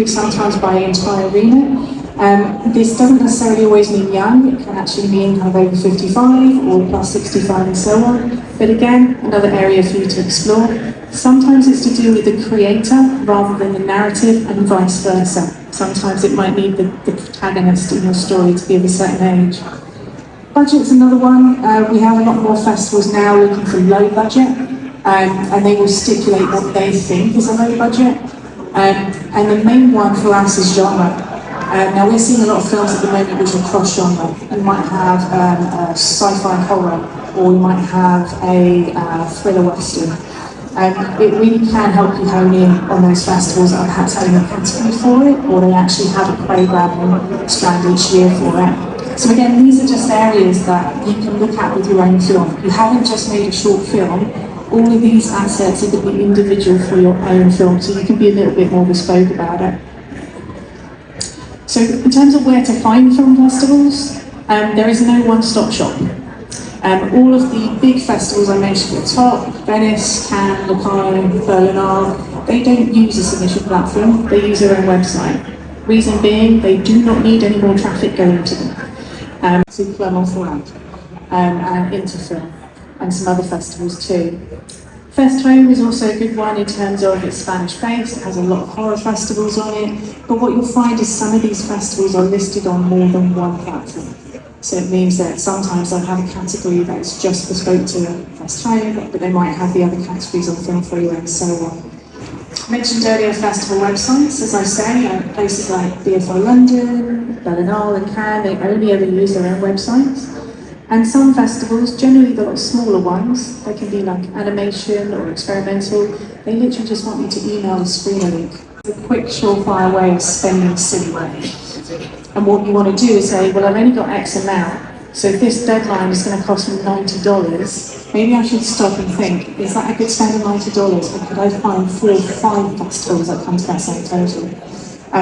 Sometimes by entire remit. This doesn't necessarily always mean young, it can actually mean kind of over 55 or plus 65 and so on. But again, another area for you to explore. Sometimes it's to do with the creator rather than the narrative and vice versa. Sometimes it might need the protagonist in your story to be of a certain age. Budget's another one. We have a lot more festivals now looking for low budget, and they will stipulate what they think is a low budget. And the main one for us is genre. Now we're seeing a lot of films at the moment which are cross-genre. You might have a sci-fi horror, or you might have a thriller western. It really can help you hone in on those festivals that are perhaps having a category for it, or they actually have a programme strand each year for it. So again, these are just areas that you can look at with your own film. You haven't just made a short film. All of these assets are going to be individual for your own film, so you can be a little bit more bespoke about it. So in terms of where to find film festivals, there is no one-stop shop. All of the big festivals I mentioned at the top, Venice, Cannes, Locarno, Berlinale, they don't use this initial platform, they use their own website. Reason being, they do not need any more traffic going to them. To Clermont-Ferrand and Interfilm, and some other festivals too. Festhome is also a good one in terms of it's Spanish-based, it has a lot of horror festivals on it, but what you'll find is some of these festivals are listed on more than one platform. So it means that sometimes they'll have a category that's just bespoke to Festhome, but they might have the other categories on Film Freeway and so on. I mentioned earlier festival websites, as I say, places like BFI London, Berlinale and Cannes, they only ever use their own websites. And some festivals, generally the smaller ones, they can be like animation or experimental, they literally just want you to email the screener link. It's a quick, surefire way of spending silly money. And what you want to do is say, well, I've only got X amount, so if this deadline is going to cost me $90, maybe I should stop and think, is that a good spend of $90, or could I find 4 or 5 festivals that come to that same total?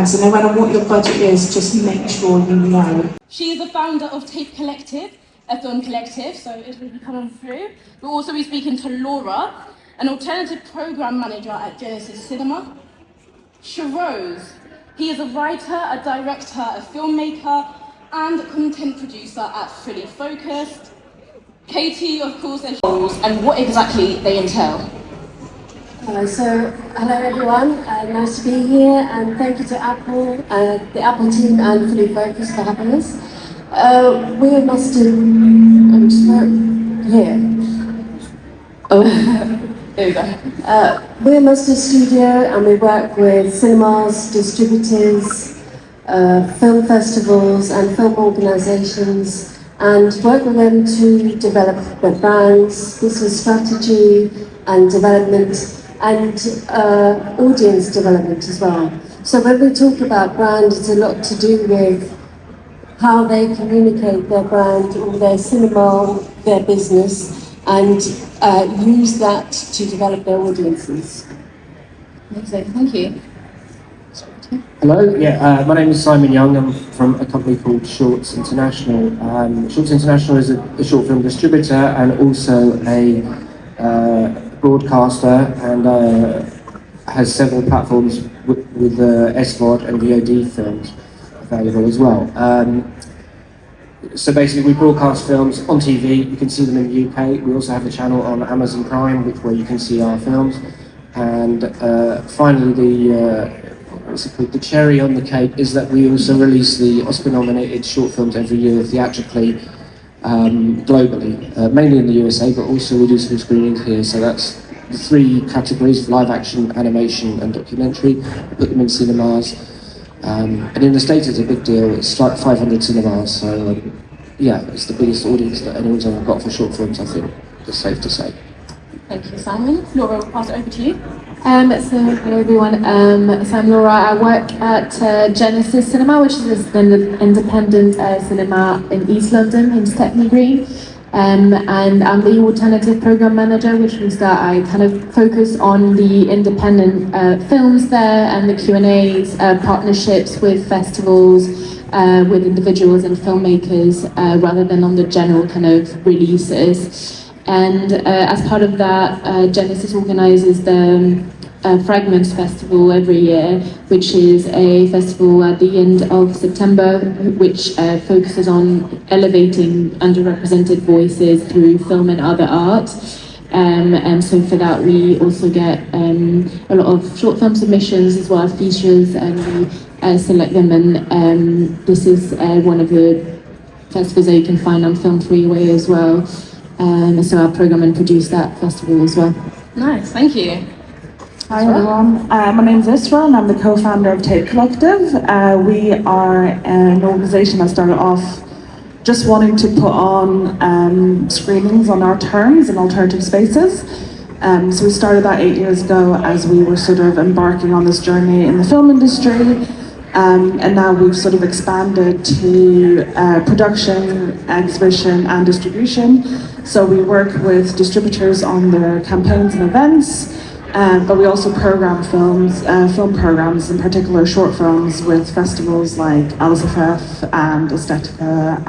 So no matter what your budget is, just make sure you know. She is the founder of Tape Collective, a film collective, so it will be coming through. We'll also be speaking to Laura, an alternative program manager at Genesis Cinema. Sharose, he is a writer, a director, a filmmaker, and a content producer at Fully Focused. Katie, of course, and what exactly they entail. Hello everyone, nice to be here, and thank you to Apple, the Apple team and Fully Focused for having us. We're mustard, I'm just here. Oh, there we go. We're a Mustard Studio, and we work with cinemas, distributors, film festivals and film organisations, and work with them to develop their brands, business strategy and development, and audience development as well. So when we talk about brand, it's a lot to do with how they communicate their brand or their cinema, their business, and use that to develop their audiences. Thank you. Hello, my name is Simon Young. I'm from a company called Shorts International. Shorts International is a short film distributor and also a broadcaster, and has several platforms with SVOD and VOD films available as well. So basically we broadcast films on TV, you can see them in the UK. We also have a channel on Amazon Prime where you can see our films. And finally the cherry on the cake is that we also release the Oscar-nominated short films every year theatrically, globally, mainly in the USA, but also we do some screenings here. So that's the 3 categories: live action, animation and documentary. We put them in cinemas. And in the States it's a big deal. It's like 500 cinemas, so it's the biggest audience that anyone's ever got for short films, I think. It's safe to say. Thank you, Simon. Laura, we'll pass it over to you. Hello everyone, so I'm Laura. I work at Genesis Cinema, which is an independent cinema in East London, in Stepney Green. And I'm the alternative program manager, which means that I kind of focus on the independent films there and the Q&As, partnerships with festivals, with individuals and filmmakers, rather than on the general kind of releases. And as part of that, Genesis organises the Fragments Festival every year, which is a festival at the end of September, which focuses on elevating underrepresented voices through film and other art. And so for that we also get a lot of short film submissions as well as features, and we select them, and this is one of the festivals that you can find on Film Freeway as well. So our program and produce that festival as well. Nice, thank you. Hi everyone, my name is Isra and I'm the co-founder of Tape Collective. We are an organisation that started off just wanting to put on screenings on our terms in alternative spaces. So we started that 8 years ago as we were sort of embarking on this journey in the film industry. And now we've sort of expanded to production, exhibition and distribution. So we work with distributors on their campaigns and events. But we also program films, film programs, in particular short films, with festivals like LSFF and Estetica,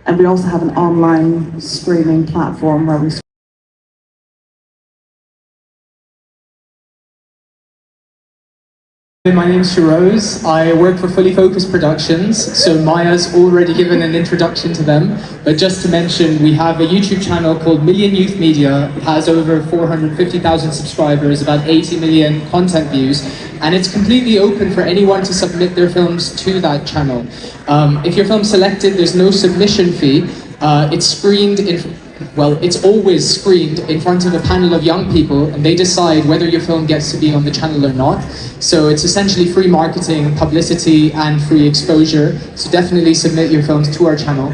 and we also have an online streaming platform where we. My name's Shiroz. I work for Fully Focused Productions, so Maya's already given an introduction to them, but just to mention, we have a YouTube channel called Million Youth Media. It has over 450,000 subscribers, about 80 million content views, and it's completely open for anyone to submit their films to that channel. If your film's selected, there's no submission fee. It's screened it's always screened in front of a panel of young people, and they decide whether your film gets to be on the channel or not. So it's essentially free marketing, publicity, and free exposure. So definitely submit your films to our channel.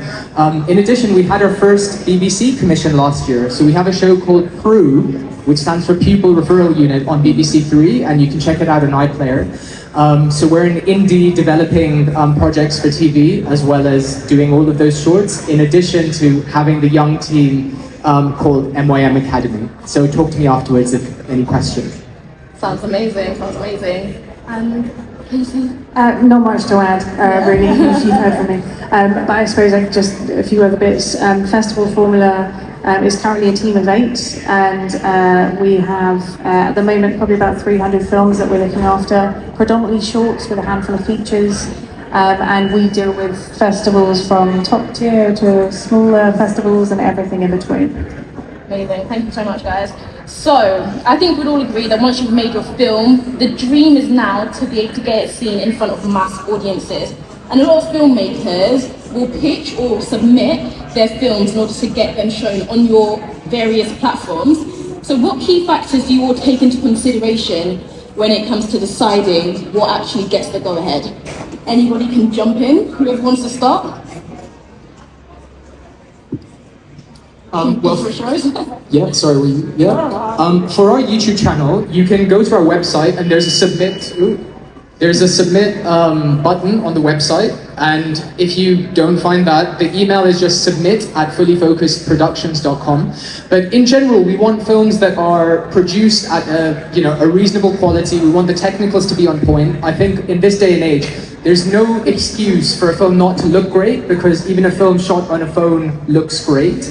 In addition, we had our first BBC commission last year. So we have a show called PRU, which stands for Pupil Referral Unit, on BBC Three, and you can check it out on iPlayer. So we're an indie developing projects for TV, as well as doing all of those shorts, in addition to having the young team called MYM Academy. So talk to me afterwards if any questions. Sounds amazing, sounds amazing. And Not much to add, really, if you've heard from me. But I suppose just a few other bits. Festival Formula is currently a team of 8, and we have at the moment probably about 300 films that we're looking after, predominantly shorts with a handful of features. And we deal with festivals from top tier to smaller festivals and everything in between. amazing, thank you so much guys. So, I think we'd all agree that once you've made your film, the dream is now to be able to get it seen in front of mass audiences. And a lot of filmmakers will pitch or submit their films in order to get them shown on your various platforms. So what key factors do you all take into consideration when it comes to deciding what actually gets the go-ahead? Anybody can jump in, whoever wants to start. For our YouTube channel, you can go to our website and there's a submit button on the website, and if you don't find that, the email is just submit@fullyfocusedproductions.com. But in general, we want films that are produced at a reasonable quality. We want the technicals to be on point. I think in this day and age, there's no excuse for a film not to look great, because even a film shot on a phone looks great.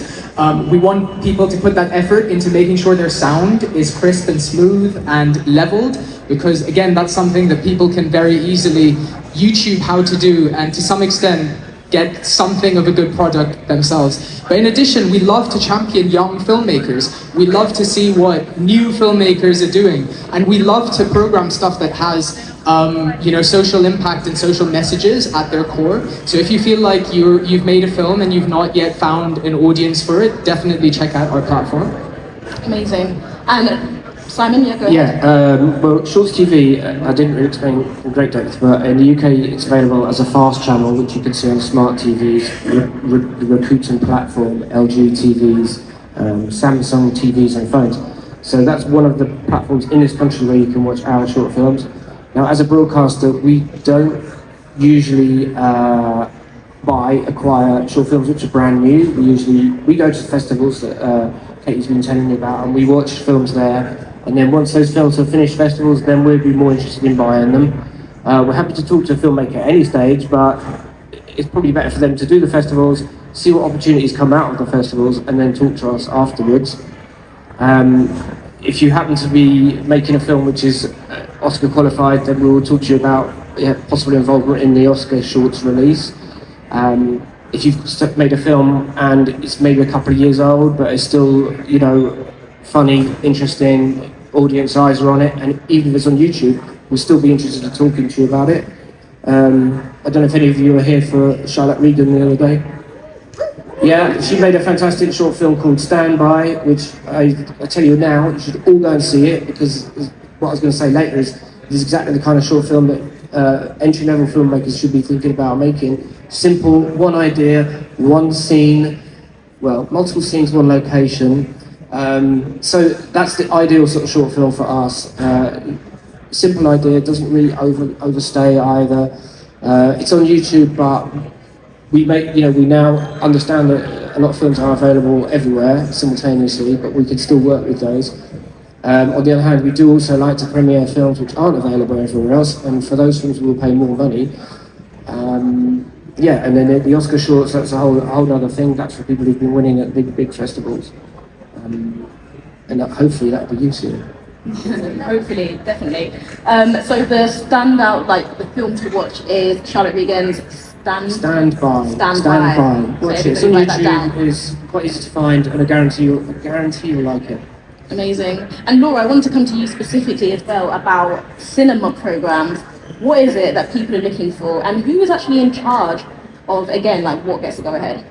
We want people to put that effort into making sure their sound is crisp and smooth and leveled, because again, that's something that people can very easily YouTube how to do, and to some extent get something of a good product themselves. But in addition, we love to champion young filmmakers. We love to see what new filmmakers are doing, and we love to program stuff that has social impact and social messages at their core. So if you feel like you've made a film and you've not yet found an audience for it, definitely check out our platform. Amazing. And Simon, yeah, go ahead. Well, Shorts TV, I didn't really explain in great depth, but in the UK it's available as a fast channel, which you can see on smart TVs, the Rakuten platform, LG TVs, Samsung TVs and phones. So that's one of the platforms in this country where you can watch our short films. Now, as a broadcaster, we don't usually acquire short films which are brand new. We go to festivals that Katie's been telling me about, and we watch films there. And then once those films have finished festivals, then we'd be more interested in buying them. We're happy to talk to a filmmaker at any stage, but it's probably better for them to do the festivals, see what opportunities come out of the festivals, and then talk to us afterwards. if you happen to be making a film which is Oscar qualified, then we'll talk to you about possible involvement in the Oscar shorts release. If you've made a film and it's maybe a couple of years old, but it's still, you know, funny, interesting, audience eyes are on it, and even if it's on YouTube, we'll still be interested in talking to you about it. I don't know if any of you were here for Charlotte Regan the other day. Yeah, she made a fantastic short film called Stand By, which I tell you now, you should all go and see it, because what I was going to say later is exactly the kind of short film that entry-level filmmakers should be thinking about making. Simple, one idea, one scene, well, multiple scenes, one location. So that's the ideal sort of short film for us. Simple idea, doesn't really overstay either. It's on YouTube, but we now understand that a lot of films are available everywhere simultaneously, but we can still work with those. On the other hand, we do also like to premiere films which aren't available everywhere else, and for those films we will pay more money. Yeah, and then the Oscar shorts, that's a whole other thing. That's for people who've been winning at big festivals. And hopefully that'll be you soon. Hopefully, definitely. So the standout, like the film to watch is Charlotte Regan's Stand By. Watch it. It's on YouTube. It's quite easy to find, and I guarantee you'll like it. Amazing. And Laura, I want to come to you specifically as well about cinema programs. What is it that people are looking for, and who is actually in charge of, again, like what gets to go ahead?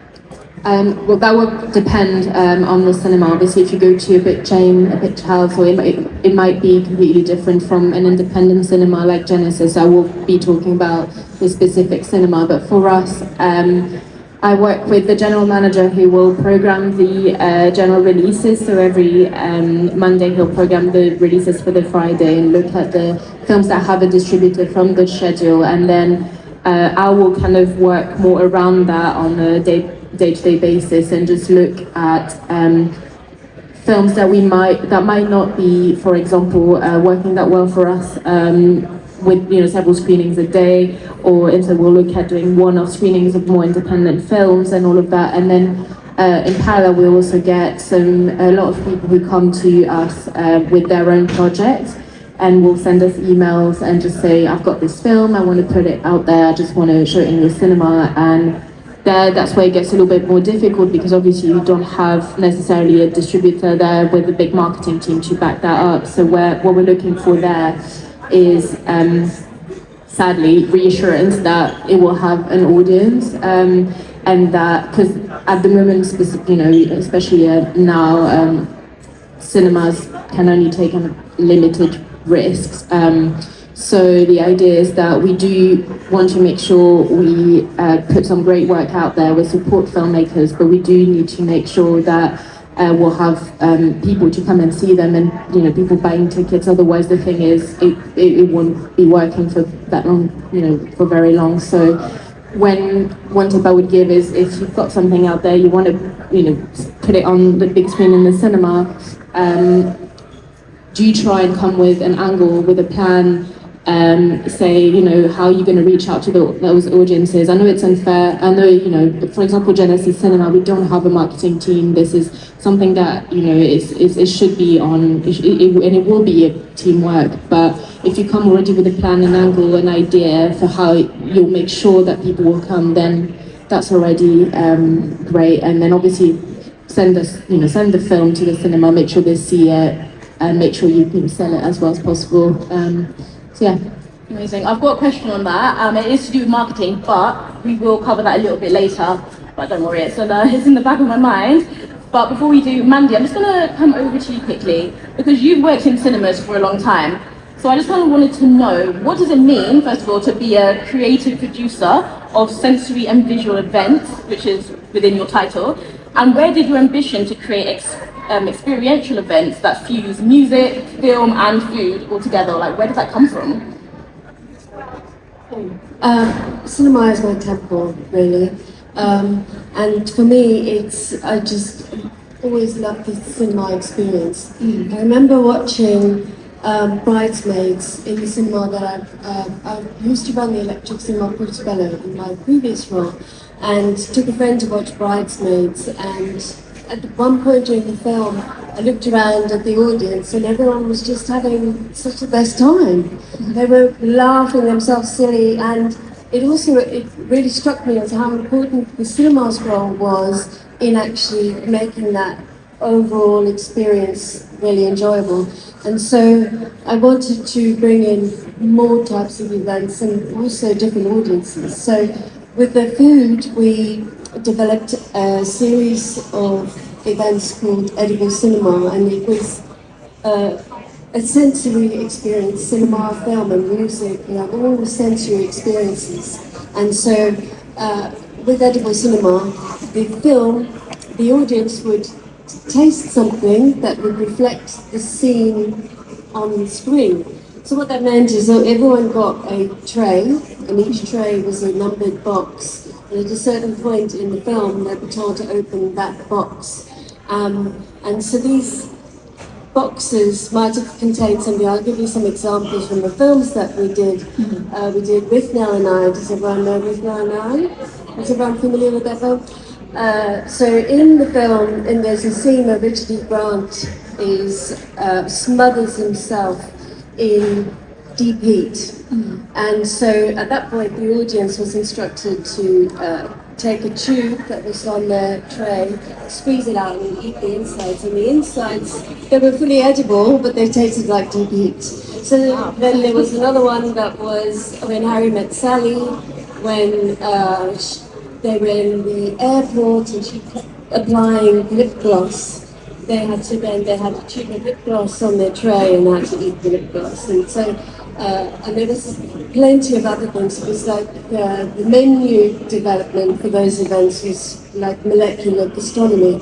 Well, that would depend on the cinema. Obviously, if you go to a big chain, a big house, or it might be completely different from an independent cinema like Genesis. I will be talking about the specific cinema, but for us, I work with the general manager who will program the general releases. So every Monday he'll program the releases for the Friday and look at the films that have a distributor from the schedule, and then I will kind of work more around that on a day-to-day basis and just look at films that might not be, for example, working that well for us with several screenings a day, or instead we'll look at doing one-off screenings of more independent films and all of that. And then in parallel we also get a lot of people who come to us with their own projects and will send us emails and just say, I've got this film, I want to put it out there, I just want to show it in your cinema. And that's where it gets a little bit more difficult, because obviously you don't have necessarily a distributor there with a big marketing team to back that up. So what we're looking for there is sadly reassurance that it will have an audience, and that, because at the moment, especially now, cinemas can only take on limited risks. So the idea is that we do want to make sure we put some great work out there. We support filmmakers, but we do need to make sure that we'll have people to come and see them, and people buying tickets. Otherwise, the thing is, it won't be working for that long, for very long. So one tip I would give is, if you've got something out there, you want to put it on the big screen in the cinema, do try and come with an angle, with a plan. Say, how you're going to reach out to those audiences. I know it's unfair. I know, for example, Genesis Cinema, we don't have a marketing team. This is something that, it should be on, and it will be a teamwork. But if you come already with a plan, an angle, an idea for how you'll make sure that people will come, then that's already great. And then obviously send the film to the cinema, make sure they see it, and make sure you sell it as well as possible. Yeah. Amazing. I've got a question on that. It is to do with marketing, but we will cover that a little bit later. But don't worry, it's in the back of my mind. But before we do, Mandy, I'm just going to come over to you quickly, because you've worked in cinemas for a long time. So I just kind of wanted to know, what does it mean, first of all, to be a creative producer of sensory and visual events, which is within your title, and where did your ambition to create experiential events that fuse music, film and food all together, where does that come from? Cinema is my temple, really. And for me, I just always loved the cinema experience. I remember watching Bridesmaids in the cinema that I used to run the Electric Cinema Portobello in my previous role, and took a friend to watch Bridesmaids, and at one point during the film, I looked around at the audience and everyone was just having such the best time. They were laughing themselves silly, and it really struck me as how important the cinema's role was in actually making that overall experience really enjoyable. And so I wanted to bring in more types of events and also different audiences. So with the food, we developed a series of events called Edible Cinema, and it was a sensory experience, cinema, film and music, all the sensory experiences. And so with Edible Cinema, the audience would taste something that would reflect the scene on the screen. So what that meant is that everyone got a tray, and each tray was a numbered box. And at a certain point in the film, they were told to open that box. And so these boxes might have contained something. I'll give you some examples from the films that we did. We did With Now and I. Does everyone know With Now and I? Is everyone familiar with that film? So in the film, and there's a scene where Richard E. Grant smothers himself in deep heat. And so at that point, the audience was instructed to take a tube that was on their tray, squeeze it out and eat the insides. And the insides, they were fully edible, but they tasted like deep heat. So then there was another one that was When Harry Met Sally, when they were in the airport and she kept applying lip gloss. They had a tube of lip gloss on their tray and had to eat the lip gloss. And so, and there was plenty of other things. It was like the menu development for those events was like molecular gastronomy.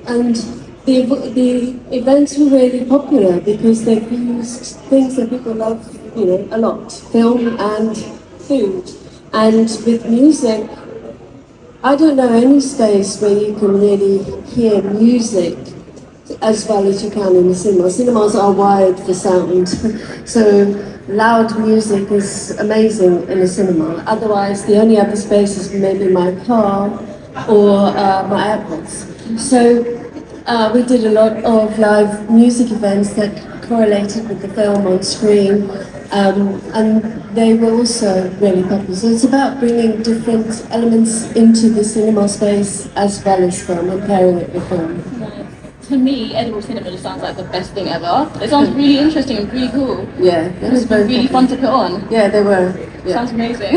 And the events were really popular because they used things that people love, a lot, film and food. And with music, I don't know any space where you can really hear music as well as you can in the cinema. Cinemas are wired for sound, so loud music is amazing in a cinema. Otherwise, the only other space is maybe my car or my AirPods. So we did a lot of live music events that correlated with the film on screen, and they were also really popular. So it's about bringing different elements into the cinema space as well as film and pairing it with film. To me, edible cinema just sounds like the best thing ever. It sounds really interesting and really cool. Yeah, it was really fun to put on. Yeah, they were. Yeah. Sounds amazing.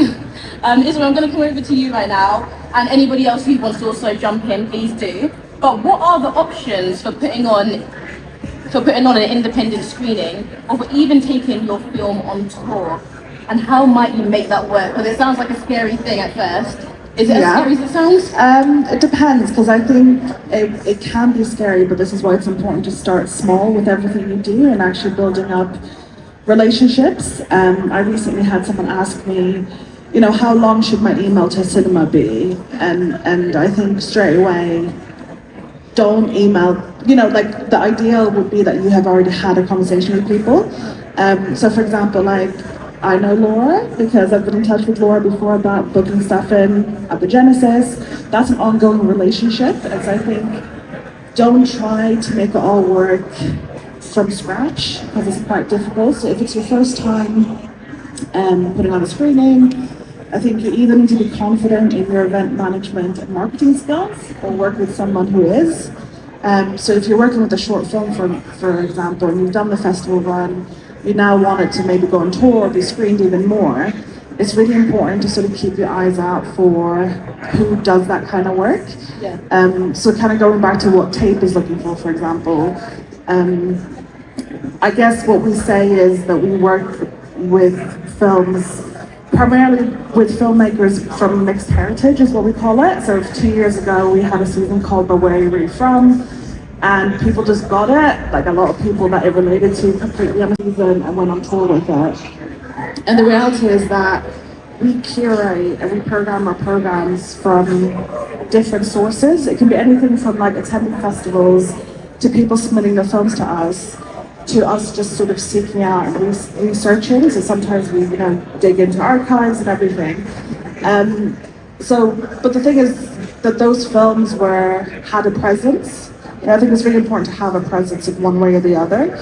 Isabel, I'm going to come over to you right now, and anybody else who wants to also jump in, please do. But what are the options for putting on an independent screening, or for even taking your film on tour? And how might you make that work? Because it sounds like a scary thing at first. Is it as scary as it sounds? It depends, because I think it can be scary, but this is why it's important to start small with everything you do and actually building up relationships. I recently had someone ask me, how long should my email to cinema be? And I think straight away, don't email, like the ideal would be that you have already had a conversation with people. So for example, like, I know Laura because I've been in touch with Laura before about booking stuff in at the Genesis. That's an ongoing relationship, and so I think don't try to make it all work from scratch because it's quite difficult. So if it's your first time putting on a screening, I think you either need to be confident in your event management and marketing skills or work with someone who is. So if you're working with a short film, for example, and you've done the festival run, you now want it to maybe go on tour or be screened even more, it's really important to sort of keep your eyes out for who does that kind of work. Yeah. So kind of going back to what Tape is looking for example, I guess what we say is that we work with films, primarily with filmmakers from mixed heritage is what we call it. So 2 years ago we had a season called But Where Are You From? And people just got it, like a lot of people that it related to completely on the season and went on tour with it. And the reality is that we curate and we program our programs from different sources. It can be anything from like attending festivals to people submitting their films to us just sort of seeking out and researching. So sometimes we, dig into archives and everything. But the thing is, that those films had a presence. And I think it's really important to have a presence in one way or the other.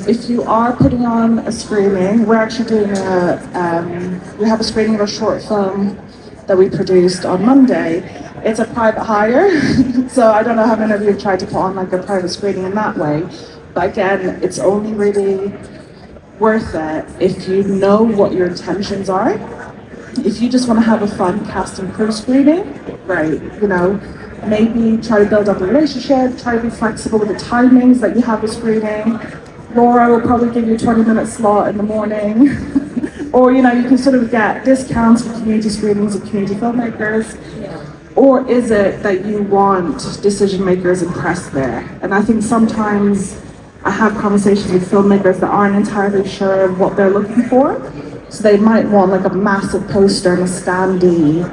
If you are putting on a screening, we're actually doing we have a screening of a short film that we produced on Monday. It's a private hire, so I don't know how many of you have tried to put on like a private screening in that way. But again, it's only really worth it if you know what your intentions are. If you just want to have a fun cast and crew screening, great, maybe try to build up a relationship, try to be flexible with the timings that you have a screening. Laura will probably give you a 20-minute slot in the morning. Or, you can sort of get discounts for community screenings of community filmmakers. Or is it that you want decision makers and press there? And I think sometimes I have conversations with filmmakers that aren't entirely sure of what they're looking for. So they might want like a massive poster and a standee,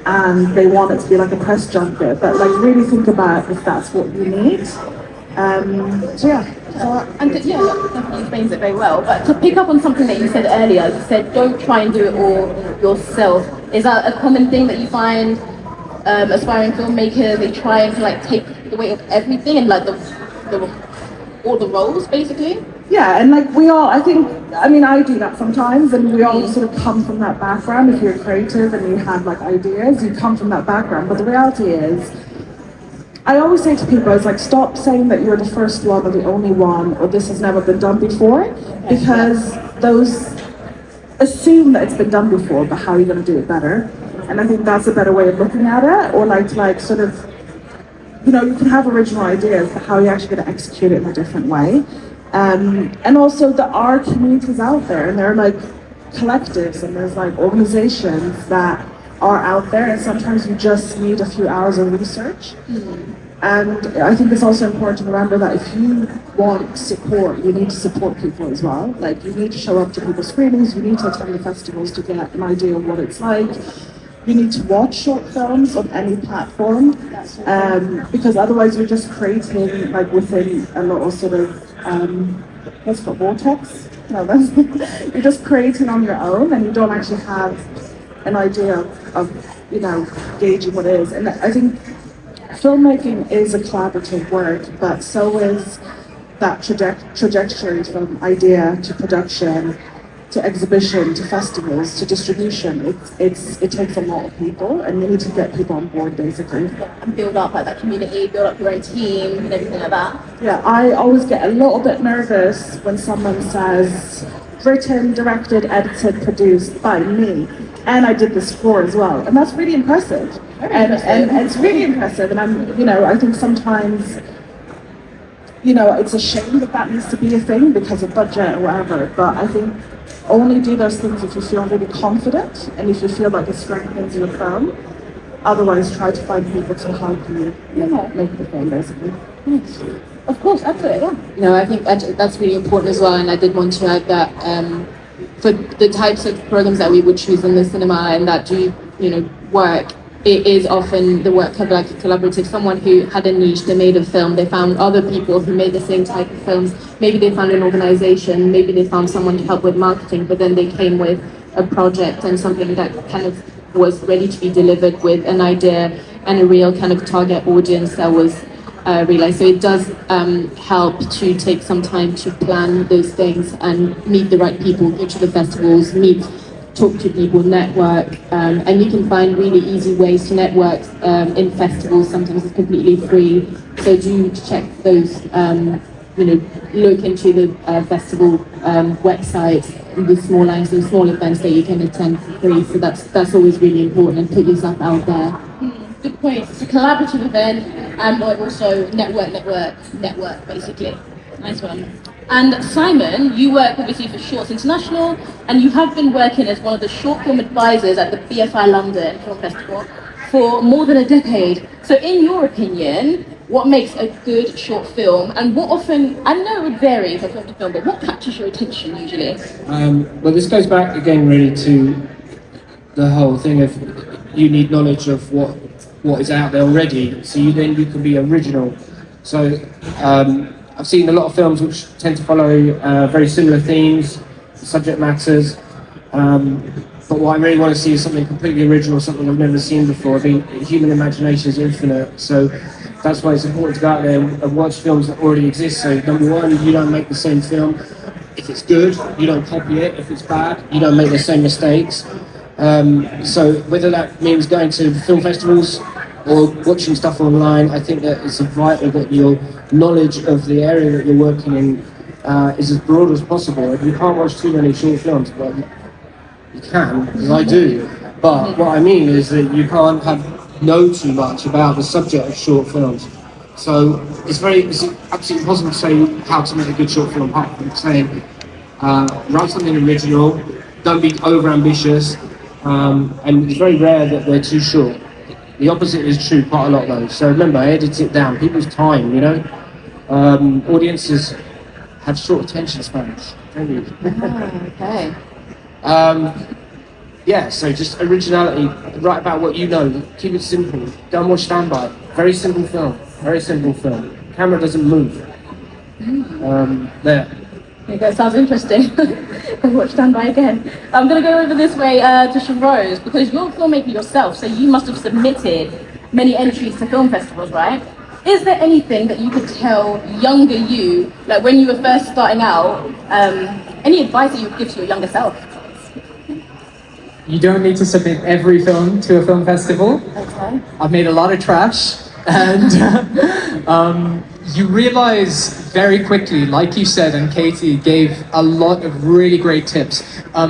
and they want it to be like a press junket, but like really think about if that's what you need. So yeah. And that definitely explains it very well. But to pick up on something that you said earlier, you said don't try and do it all yourself. Is that a common thing that you find aspiring filmmakers? They try and like take the weight of everything and like all the roles basically? Yeah, and like I do that sometimes, and we all sort of come from that background. If you're creative and you have like ideas, you come from that background. But the reality is, I always say to people, it's like, stop saying that you're the first one or the only one, or this has never been done before, because those assume that it's been done before, but how are you going to do it better? And I think that's a better way of looking at it, or like sort of, you can have original ideas, but how are you actually going to execute it in a different way? And also there are communities out there, and there are like collectives, and there's like organizations that are out there, and sometimes you just need a few hours of research. And I think it's also important to remember that if you want support, you need to support people as well. Like, you need to show up to people's screenings, you need to attend the festivals to get an idea of what it's like. You need to watch short films on any platform, because otherwise you're just creating like within a little sort of what's it called, vortex? No, you're just creating on your own, and you don't actually have an idea of gauging what it is. And I think filmmaking is a collaborative work, but so is that trajectory from idea to production, to exhibition, to festivals, to distribution. It takes a lot of people, and you need to get people on board basically. And build up like that community, build up your own team and everything like that. Yeah, I always get a little bit nervous when someone says, written, directed, edited, produced by me. And I did the score as well. And that's really impressive. And it's really impressive. And I think sometimes, it's a shame that needs to be a thing because of budget or whatever. But I think only do those things if you feel really confident and if you feel like it strengthens your film. Otherwise, try to find people to help you make the film, basically. Yes. Of course, absolutely, yeah. No, I think that's really important as well, and I did want to add that for the types of programs that we would choose in the cinema and that do work, it is often the work of like a collaborative. Someone who had a niche, they made a film, they found other people who made the same type of films. Maybe they found an organization, maybe they found someone to help with marketing, but then they came with a project and something that kind of was ready to be delivered with an idea and a real kind of target audience that was realized. So it does help to take some time to plan those things and meet the right people, go to the festivals, talk to people, network, and you can find really easy ways to network in festivals. Sometimes it's completely free, so do check those, look into the festival website, the small lines and small events that you can attend for free, so that's always really important, and put yourself out there. Good point. It's a collaborative event, and also network, basically. Nice one. And Simon, you work obviously for Shorts International, and you have been working as one of the short film advisors at the BFI London Film Festival for more than a decade. So in your opinion, what makes a good short film, and what often, I know it would vary from film to film, but what captures your attention usually? Well, this goes back again really to the whole thing of you need knowledge of what is out there already, so you can be original. So I've seen a lot of films which tend to follow very similar themes, subject matters, But what I really want to see is something completely original, something I've never seen before. I think human imagination is infinite, so that's why it's important to go out there and watch films that already exist. So number one, you don't make the same film. If it's good, you don't copy it. If it's bad, you don't make the same mistakes. So whether that means going to film festivals or watching stuff online, I think that it's vital that your knowledge of the area that you're working in is as broad as possible. You can't watch too many short films, but you can, as I do. But what I mean is that you can't know too much about the subject of short films. So it's absolutely impossible to say how to make a good short film, apart from saying write something original, don't be over ambitious, and it's very rare that they're too short. The opposite is true quite a lot though. So remember, edit it down. People's time, you know. Audiences have short attention spans, don't you? Okay. Yeah, so just originality, write about what you know, keep it simple. Don't watch Standby. Very simple film. Very simple film. Camera doesn't move. There. There you go, sounds interesting. I'll watch Standby again. I'm going to go over this way to Sharose, because you're a filmmaker yourself, so you must have submitted many entries to film festivals, right? Is there anything that you could tell younger you, like when you were first starting out, any advice that you would give to your younger self? You don't need to submit every film to a film festival. Okay. I've made a lot of trash, and you realize very quickly, like you said, and Katie gave a lot of really great tips.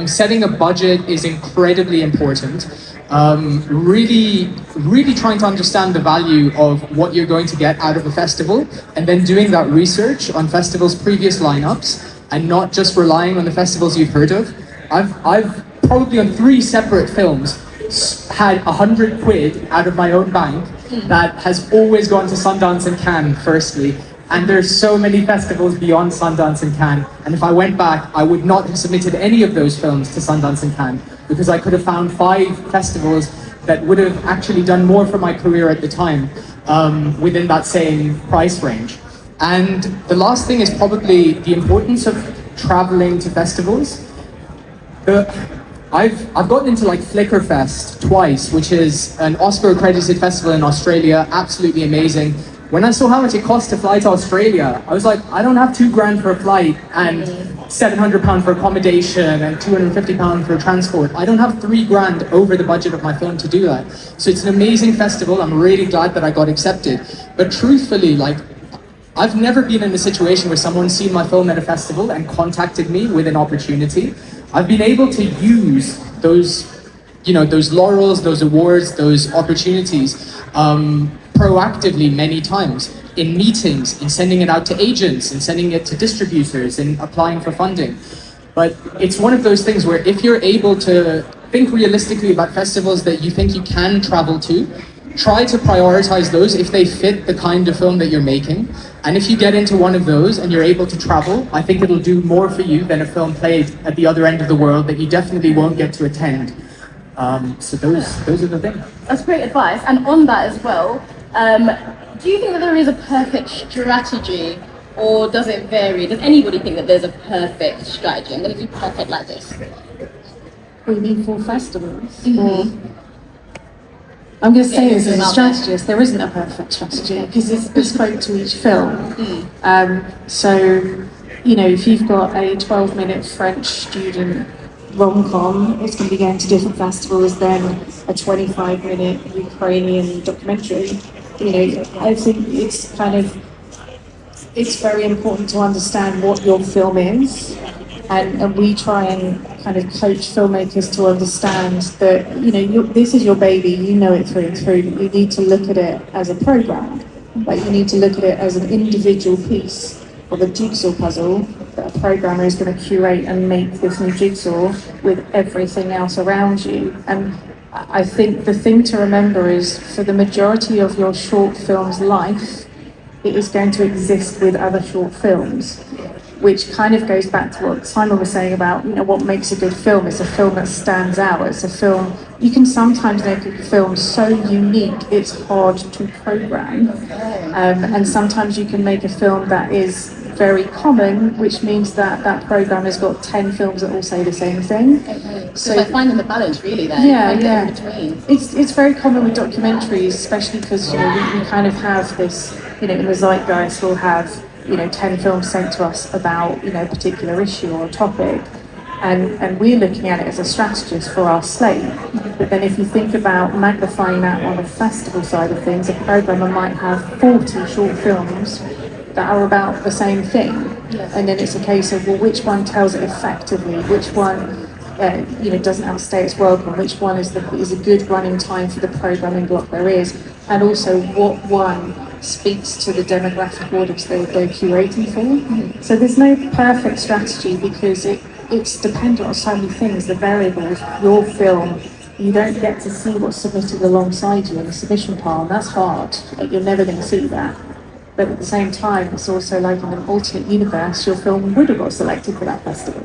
Setting a budget is incredibly important. Really trying to understand the value of what you're going to get out of a festival, and then doing that research on festivals' previous lineups, and not just relying on the festivals you've heard of. I've probably on 3 separate films had 100 quid out of my own bank that has always gone to Sundance and Cannes firstly, and there's so many festivals beyond Sundance and Cannes, and if I went back I would not have submitted any of those films to Sundance and Cannes, because I could have found 5 festivals that would have actually done more for my career at the time within that same price range. And the last thing is probably the importance of traveling to festivals. I've gotten into like Flickerfest twice, which is an Oscar-accredited festival in Australia, absolutely amazing. When I saw how much it cost to fly to Australia, I was like, I don't have $2,000 for a flight and £700 for accommodation and £250 for transport. I don't have $3,000 over the budget of my film to do that. So it's an amazing festival. I'm really glad that I got accepted. But truthfully, like, I've never been in a situation where someone's seen my film at a festival and contacted me with an opportunity. I've been able to use those laurels, those awards, those opportunities proactively many times in meetings, in sending it out to agents, in sending it to distributors, in applying for funding. But it's one of those things where if you're able to think realistically about festivals that you think you can travel to, try to prioritize those if they fit the kind of film that you're making. And if you get into one of those and you're able to travel, I think it'll do more for you than a film played at the other end of the world that you definitely won't get to attend. So those are the things. That's great advice. And on that as well, do you think that there is a perfect strategy, or does it vary? Does anybody think that there's a perfect strategy? I'm going to do perfect like this. What do you mean for festivals? I'm going to say this as a strategist, there isn't a perfect strategy because it's bespoke to each film. So, you know, if you've got a 12-minute French student rom-com, it's going to be going to different festivals than a 25-minute Ukrainian documentary. You know, I think it's very important to understand what your film is, and we try and kind of coach filmmakers to understand that, you know, this is your baby, you know it through and through. You need to look at it as a program, but you need to look at it as an individual piece of a jigsaw puzzle that a programmer is going to curate and make this new jigsaw with everything else around you. And I think the thing to remember is, for the majority of your short film's life, it is going to exist with other short films, which kind of goes back to what Simon was saying about, you know, what makes a good film. It's a film that stands out. It's a film, you can sometimes make a film so unique it's hard to program, and sometimes you can make a film that is very common, which means that that program has got 10 films that all say the same thing. Okay. So it's like finding the balance, really, there. Yeah. In between. It's very common with documentaries, especially because we kind of have this, in the zeitgeist, we'll have 10 films sent to us about a particular issue or a topic. And we're looking at it as a strategist for our slate. But then if you think about magnifying that on the festival side of things, a programmer might have 40 short films that are about the same thing. Yes. And then it's a case of, well, which one tells it effectively? Which one doesn't outstay its welcome? Which one is a good running time for the programming block there is? And also, what one speaks to the demographic audience they're curating for? So there's no perfect strategy because it's dependent on so many things, the variables. Your film, you don't get to see what's submitted alongside you in the submission pile, and that's hard. You're never going to see that. But at the same time, it's also like in an alternate universe, your film would have got selected for that festival.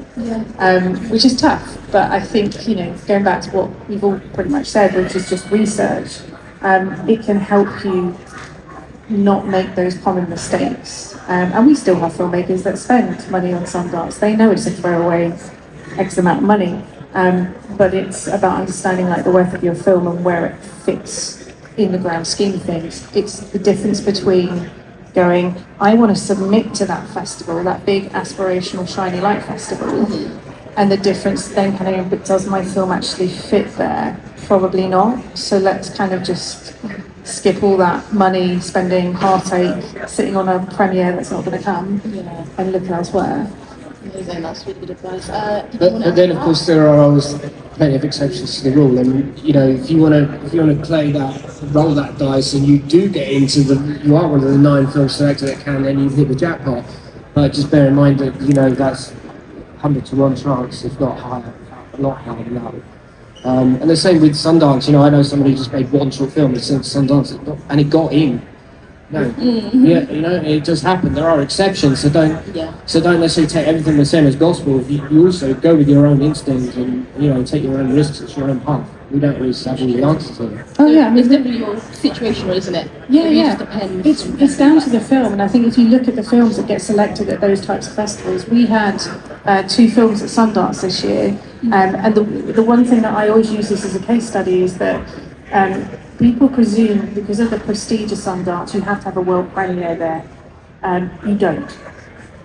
Which is tough. But I think, going back to what we've all pretty much said, which is just research, it can help you not make those common mistakes. And we still have filmmakers that spend money on Sundance. They know it's a throwaway X amount of money, but it's about understanding the worth of your film and where it fits in the grand scheme of things. It's the difference between going, I want to submit to that festival, that big aspirational shiny light festival, and the difference then kind of, but does my film actually fit there? Probably not. So let's kind of just skip all that money, spending, heartache, sitting on a premiere that's not going to come, and look elsewhere. Amazing, that's really good advice. But then, of course, there are always plenty of exceptions to the rule. And if you want to play that, roll that dice, and you do get into you are one of the 9 films selected that can, then you hit the jackpot. But just bear in mind that that's 100 to 1 chance, if not higher, a lot higher than that. And the same with Sundance. I know somebody who just made one short film and sent to Sundance, and it got in. It just happened. There are exceptions, so don't necessarily take everything we're saying as gospel. You also go with your own instincts and take your own risks. It's your own path. We don't always have all the answers to it. Oh yeah, it's definitely your situational, isn't it? Yeah. It depends. It's down to the film, and I think if you look at the films that get selected at those types of festivals, we had 2 films at Sundance this year, and the one thing that I always use this as a case study is that people presume because of the prestige of Sundance you have to have a world premiere there. You don't.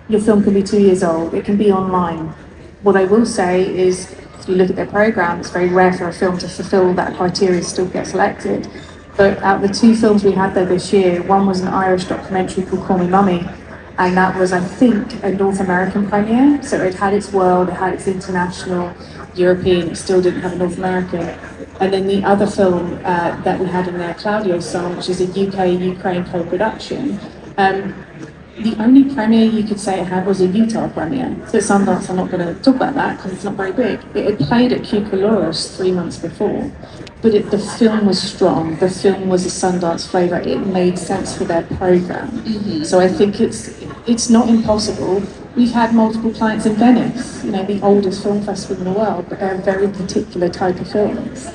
Your film can be 2 years old. It can be online. What I will say is, if you look at their programme, it's very rare for a film to fulfil that criteria, still get selected. But out of the 2 films we had there this year, one was an Irish documentary called Call Me Mummy, and that was, I think, a North American premiere. So it had its world, it had its international, European, it still didn't have a North American. And then the other film that we had in there, Claudio's Son, which is a UK-Ukraine co-production, the only premiere you could say it had was a Utah premiere. So at Sundance, I'm not going to talk about that because it's not very big. It had played at Cucaloris 3 months before, but the film was strong. The film was a Sundance flavour. It made sense for their programme. So I think it's not impossible. We've had multiple clients in Venice, the oldest film festival in the world, but they're a very particular type of films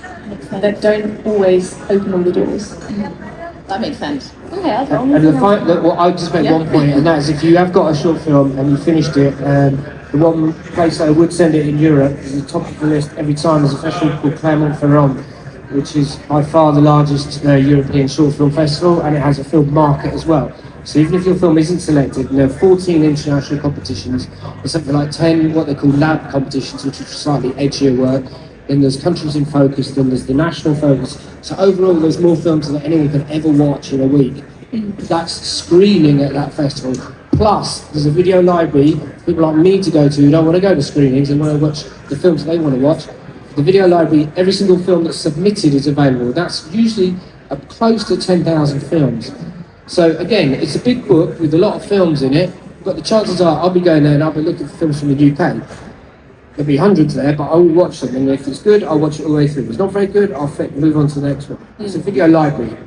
that don't always open all the doors. That makes sense. Okay, I'll just make one point, and that's if you have got a short film and you finished it, the one place I would send it in Europe is the top of the list every time is a festival called Clermont-Ferrand, which is by far the largest European short film festival, and it has a film market as well. So even if your film isn't selected, there are 14 international competitions, there's something like 10 what they call lab competitions, which are slightly edgier work. Then there's countries in focus, then there's the national focus. So overall, there's more films than anyone can ever watch in a week. That's screening at that festival. Plus, there's a video library for people like me to go to who don't want to go to screenings and want to watch the films that they want to watch. The video library, every single film that's submitted is available. That's usually close to 10,000 films. So again, it's a big book with a lot of films in it, but the chances are I'll be going there and I'll be looking for films from the UK. There'll be hundreds there, but I will watch them, and if it's good, I'll watch it all the way through. If it's not very good, I'll move on to the next one. It's a video library,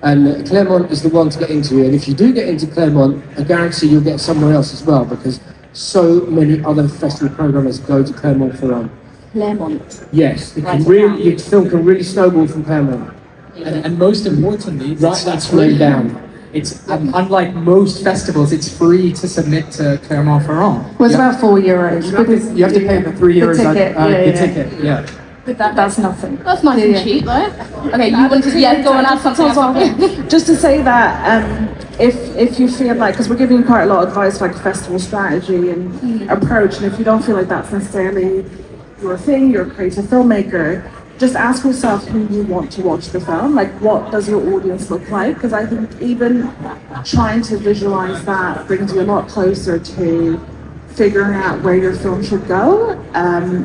and Clermont is the one to get into, and if you do get into Clermont, I guarantee you'll get somewhere else as well, because so many other festival programmers go to Clermont-Ferrand. Clermont. Yes, your film can really snowball from Clermont. And most importantly, that's flowing down. It's unlike most festivals, it's free to submit to Clermont-Ferrand. Well, it's about €4. Because You have to pay the €3 the ticket, the ticket, yeah. But that's nothing. That's nice and cheap, though. Okay, you wanted to go and add something else. Just to say that if you feel like, because we're giving quite a lot of advice like festival strategy and approach, and if you don't feel like that's necessarily your thing, you're a creative filmmaker, just ask yourself who you want to watch the film. Like, what does your audience look like? Because I think even trying to visualize that brings you a lot closer to figuring out where your film should go,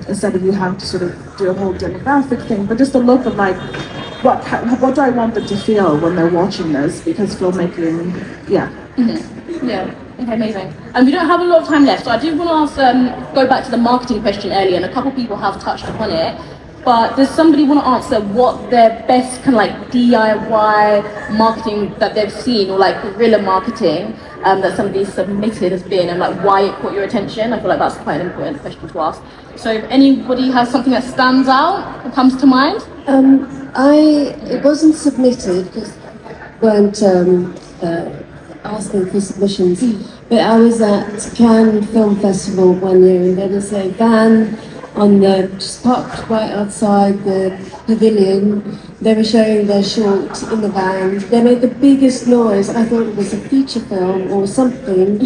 instead of you having to sort of do a whole demographic thing, but just a look of like, what do I want them to feel when they're watching this? Because filmmaking, yeah. Mm-hmm. Yeah. Okay, amazing. And we don't have a lot of time left, so I do want to ask, go back to the marketing question earlier, and a couple people have touched upon it. But does somebody want to answer what their best kind of like DIY marketing that they've seen, or like guerrilla marketing that somebody submitted has been, and like why it caught your attention? I feel like that's quite an important question to ask. So if anybody has something that stands out, that comes to mind? It wasn't submitted because weren't asking for submissions, but I was at Cannes Film Festival one year, and there was a van on the, just parked right outside the pavilion. They were showing their short in the van. They made the biggest noise. I thought it was a feature film or something,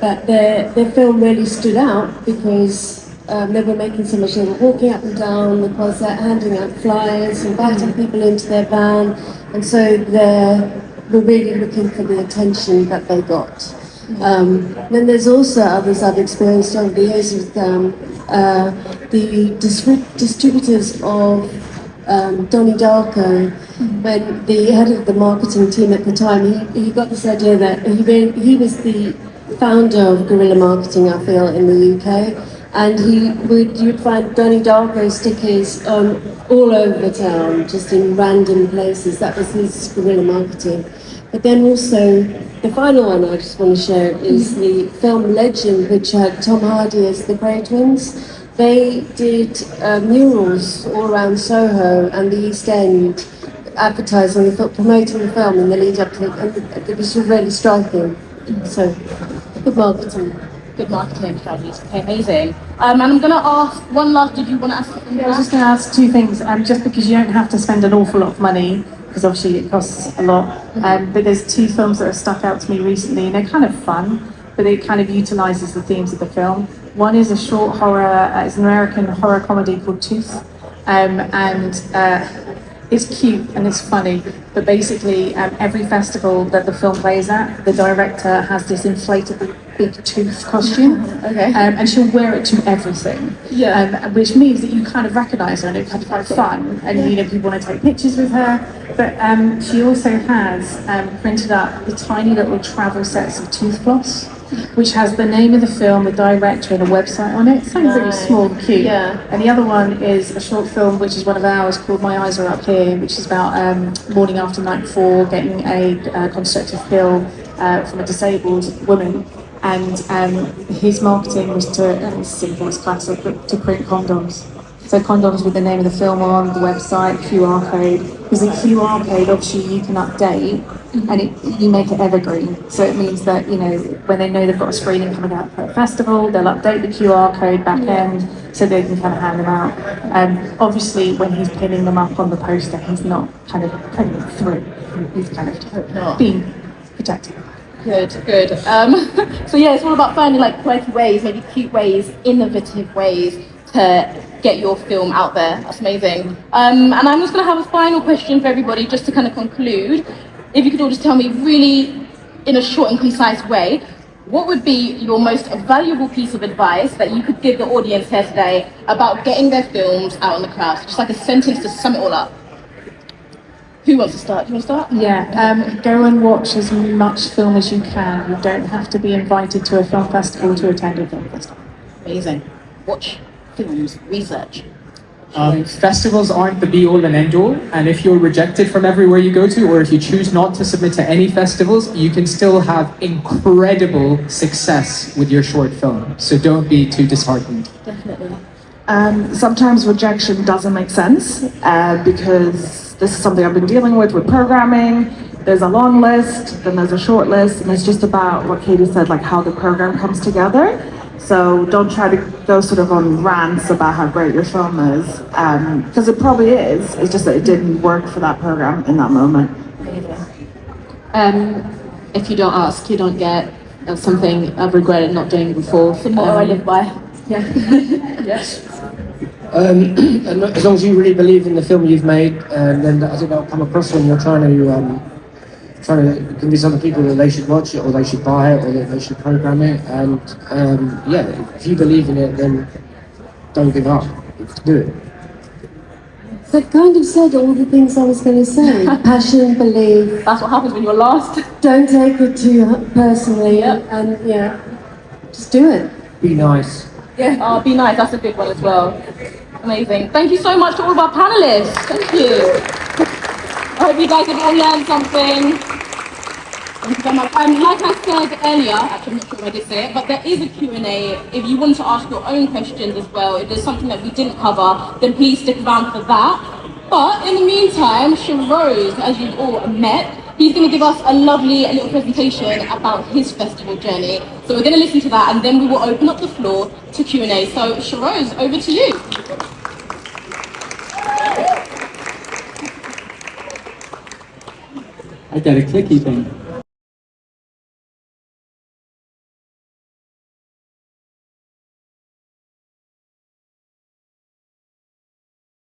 but their film really stood out because they were making so much. They were walking up and down the concert, handing out flyers, inviting people into their van, and so they were really looking for the attention that they got. Then there's also others I've experienced over the years with the distributors of Donnie Darko. When the head of the marketing team at the time, he got this idea that he was the founder of guerrilla marketing, I feel, in the UK, and you'd find Donnie Darko stickers all over town, just in random places. That was his guerrilla marketing. But then also, the final one I just want to share is the film Legend, which had Tom Hardy as the Grey Twins. They did murals all around Soho and the East End, advertising the film, promoting the film in the lead up to it, and it was really striking. So, good marketing. Good marketing strategies. Okay, amazing. And I'm going to ask one last. Did you want to ask something? I was just going to ask two things. Just because you don't have to spend an awful lot of money, because obviously it costs a lot. But there's two films that have stuck out to me recently, and they're kind of fun, but it kind of utilises the themes of the film. One is a short horror. It's an American horror comedy called Tooth, and it's cute and it's funny. But basically, every festival that the film plays at, the director has this inflatable big tooth costume, and she'll wear it to everything, which means that you kind of recognise her and it's quite fun, and people want to take pictures with her. But she also has printed up the tiny little travel sets of tooth floss, which has the name of the film, the director, and a website on it. It's something really small and cute. And the other one is a short film, which is one of ours, called My Eyes Are Up Here, which is about morning after night before, getting a constructive pill from a disabled woman. And his marketing was to, it's simple, it's classic, but to print condoms. So condoms with the name of the film on the website, QR code. Because the QR code, obviously, you can update, and you make it evergreen. So it means that, when they know they've got a screening coming out for a festival, they'll update the QR code back end so they can kind of hand them out. Obviously, when he's pinning them up on the poster, he's not kind of putting it through. He's kind of being protected. Good. So yeah, it's all about finding like quirky ways, maybe cute ways, innovative ways to get your film out there. That's amazing. And I'm just going to have a final question for everybody, just to kind of conclude. If you could all just tell me really, in a short and concise way, what would be your most valuable piece of advice that you could give the audience here today about getting their films out in the crowd? Just like a sentence to sum it all up. Who wants to start? Do you want to start? Yeah, go and watch as much film as you can. You don't have to be invited to a film festival to attend a film festival. Amazing. Watch films, research. Festivals aren't the be-all and end-all, and if you're rejected from everywhere you go to, or if you choose not to submit to any festivals, you can still have incredible success with your short film. So don't be too disheartened. Definitely. Sometimes rejection doesn't make sense because this is something I've been dealing with programming. there's a long list, then there's a short list, and it's just about what Katie said, like how the program comes together. So don't try to go sort of on rants about how great your film is, because it probably is. It's just that it didn't work for that program in that moment. If you don't ask, you don't get. That's something I've regretted not doing before. The motto I live by. Yeah. Yes. And as long as you really believe in the film you've made, then I think that'll come across when you're trying to convince other people that they should watch it, or they should buy it, or that they should program it. And yeah, if you believe in it, then don't give up. Do it. That kind of said all the things I was going to say. Passion, belief. That's what happens when you're lost. Don't take it too personally, and yeah, just do it. Be nice. Yeah. Oh, be nice. That's a big one as well. Amazing. Thank you so much to all of our panelists. Thank you. I hope you guys have all learned something. Thank you so much. Like I said earlier, actually I'm not sure if I did say it, but there is a Q&A. If you want to ask your own questions as well, if there's something that we didn't cover, then please stick around for that. But in the meantime, Sharose, as you've all met, he's going to give us a lovely little presentation about his festival journey. So we're going to listen to that, and then we will open up the floor to Q&A. So Sharose, over to you. I got a clicky thing.